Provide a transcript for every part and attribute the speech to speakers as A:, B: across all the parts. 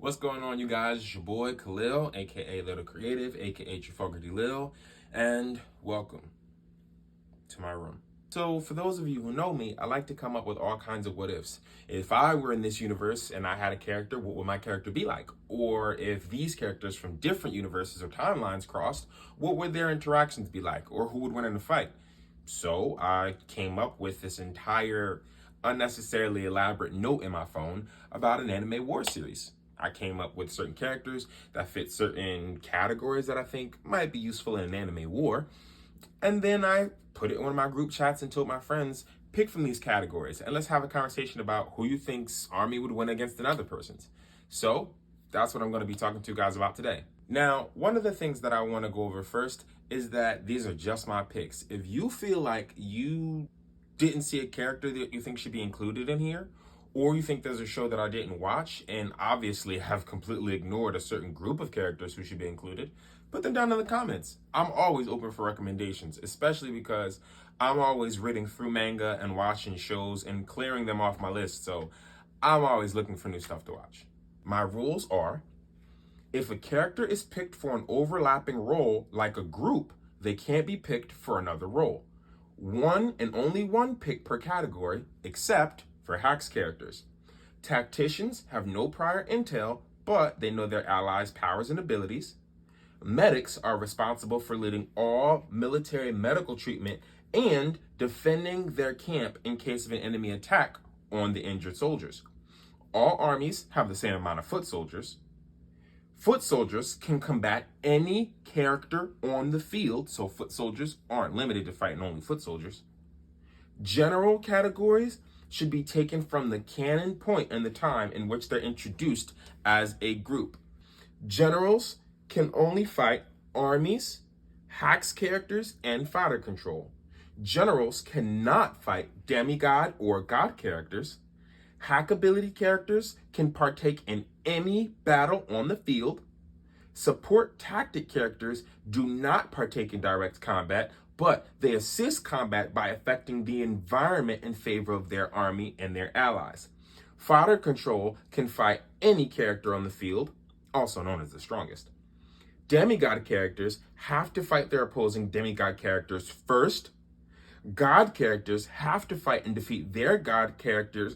A: What's going on, you guys? It's your boy Khalil, aka Little Creative, aka Trafalgar Lil, and welcome to my room. So, for those of you who know me, I like to come up with all kinds of what ifs. If I were in this universe and I had a character, what would my character be like? Or if these characters from different universes or timelines crossed, what would their interactions be like? Or who would win in a fight? So, I came up with this entire unnecessarily elaborate note in my phone about an anime war series. I came up with certain characters that fit certain categories that I think might be useful in an anime war. And then I put it in one of my group chats and told my friends, pick from these categories and let's have a conversation about who you think's army would win against another person's. So that's what I'm going to be talking to you guys about today. Now, one of the things that I want to go over first is that these are just my picks. If you feel like you didn't see a character that you think should be included in here, or you think there's a show that I didn't watch and obviously have completely ignored a certain group of characters who should be included, put them down in the comments. I'm always open for recommendations, especially because I'm always reading through manga and watching shows and clearing them off my list, so I'm always looking for new stuff to watch. My rules are, if a character is picked for an overlapping role like a group, they can't be picked for another role. One and only one pick per category, except for hacks characters. Tacticians have no prior intel, but they know their allies' powers and abilities. Medics are responsible for leading all military medical treatment and defending their camp in case of an enemy attack on the injured soldiers. All armies have the same amount of foot soldiers. Foot soldiers can combat any character on the field, so foot soldiers aren't limited to fighting only foot soldiers. General categories should be taken from the canon point and the time in which they're introduced as a group. Generals can only fight armies, hacks characters, and fodder control. Generals cannot fight demigod or god characters. Hack ability characters can partake in any battle on the field. Support tactic characters do not partake in direct combat, but they assist combat by affecting the environment in favor of their army and their allies. Fodder control can fight any character on the field, also known as the strongest. Demigod characters have to fight their opposing demigod characters first. God characters have to fight and defeat their god character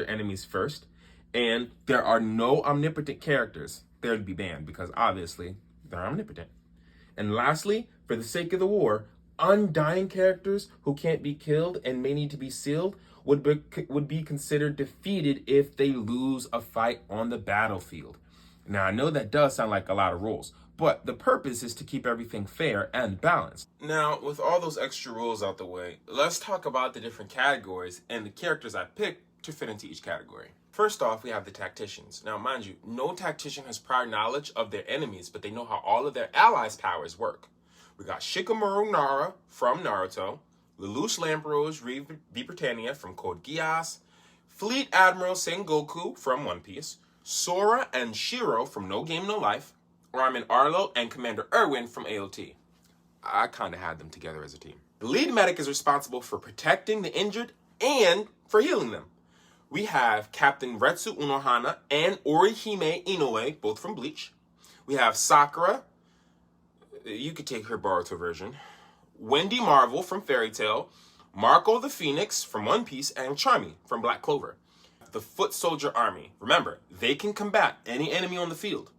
A: enemies first. And there are no omnipotent characters. They're to be banned because obviously they're omnipotent. And lastly, for the sake of the war, undying characters who can't be killed and may need to be sealed would be considered defeated if they lose a fight on the battlefield. Now, I know that does sound like a lot of rules, but the purpose is to keep everything fair and balanced. Now, with all those extra rules out the way, let's talk about the different categories and the characters I picked to fit into each category. First off, we have the Tacticians. Now, mind you, no tactician has prior knowledge of their enemies, but they know how all of their allies' powers work. We got Shikamaru Nara from Naruto, Lelouch Lamprose V. Britannia from Code Geass, Fleet Admiral Sengoku from One Piece, Sora and Shiro from No Game No Life, Armin Arlo and Commander Erwin from AOT. I kind of had them together as a team. The lead medic is responsible for protecting the injured and for healing them. We have Captain Retsu Unohana and Orihime Inoue, both from Bleach. We have Sakura, you could take her Boruto version, Wendy Marvel from Fairy Tail, Marco the Phoenix from One Piece, and Charmy from Black Clover. The Foot Soldier Army. Remember, they can combat any enemy on the field.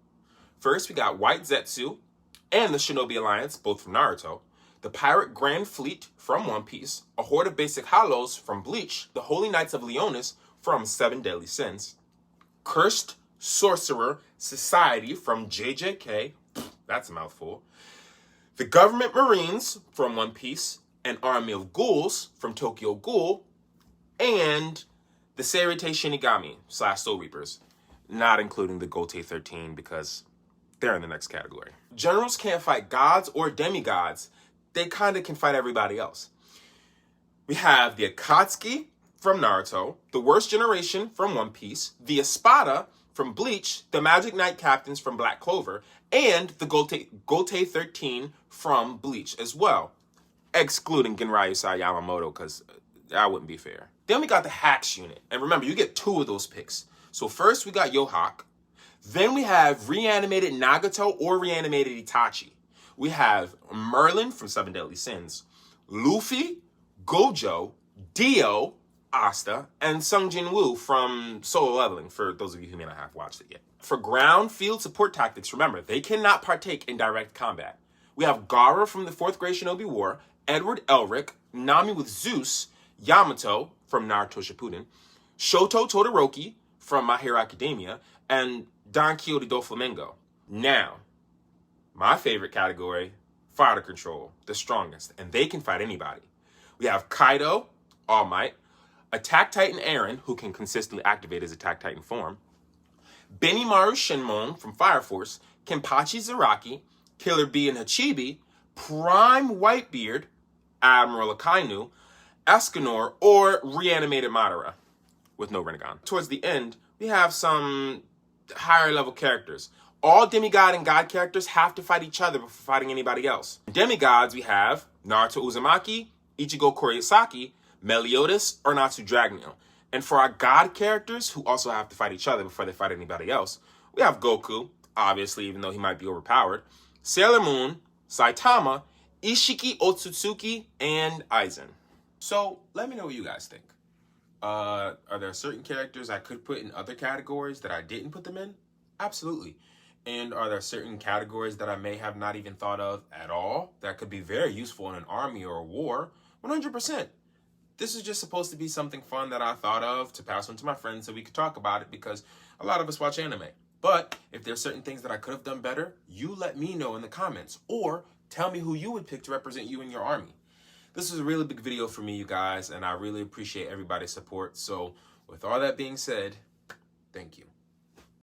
A: First, we got White Zetsu and the Shinobi Alliance, both from Naruto, the Pirate Grand Fleet from One Piece, a horde of basic hollows from Bleach, the Holy Knights of Leonis from Seven Deadly Sins, Cursed Sorcerer Society from JJK, that's a mouthful, the Government Marines from One Piece, an army of ghouls from Tokyo Ghoul, and the Seirete Shinigami / Soul Reapers, not including the Gote 13 because they're in the next category. Generals can't fight gods or demigods. They kind of can fight everybody else. We have the Akatsuki from Naruto, the Worst Generation from One Piece, the Espada from Bleach, the Magic Knight Captains from Black Clover, and the Gote 13 from Bleach as well, excluding Genryusai Yamamoto because that wouldn't be fair. Then we got the Hacks unit. And remember, you get two of those picks. So first we got Yohak. Then we have reanimated Nagato or reanimated Itachi. We have Merlin from Seven Deadly Sins, Luffy, Gojo, Dio, Asta, and Sung Jin Woo from Solo Leveling, for those of you who may not have watched it yet. For ground field support tactics, remember, they cannot partake in direct combat. We have Gaara from the 4th Grade Shinobi War, Edward Elric, Nami with Zeus, Yamato from Naruto Shippuden, Shoto Todoroki from My Hero Academia, and Don Quixote do Flamengo. Now, my favorite category, Fighter Control, the strongest, and they can fight anybody. We have Kaido, All Might, Attack Titan Eren, who can consistently activate his Attack Titan form, Benimaru Shenmon from Fire Force, Kenpachi Zaraki, Killer Bee and Hachibi, Prime Whitebeard, Admiral Akainu, Escanor, or reanimated Madara with no Rinnegan. Towards the end, we have some higher level characters. All demigod and god characters have to fight each other before fighting anybody else. Demigods, we have Naruto Uzumaki, Ichigo Kurosaki, Meliodas, or Natsu Dragonil. And for our god characters, who also have to fight each other before they fight anybody else, we have Goku, obviously, even though he might be overpowered, Sailor Moon, Saitama, Ishiki Otsutsuki, and Aizen. So let me know what you guys think. Are there certain characters I could put in other categories that I didn't put them in? Absolutely. And are there certain categories that I may have not even thought of at all that could be very useful in an army or a war? 100%. This is just supposed to be something fun that I thought of to pass on to my friends so we could talk about it, because a lot of us watch anime. But if there's certain things that I could have done better, you let me know in the comments, or tell me who you would pick to represent you in your army. This is a really big video for me, you guys, and I really appreciate everybody's support. So with all that being said, thank you.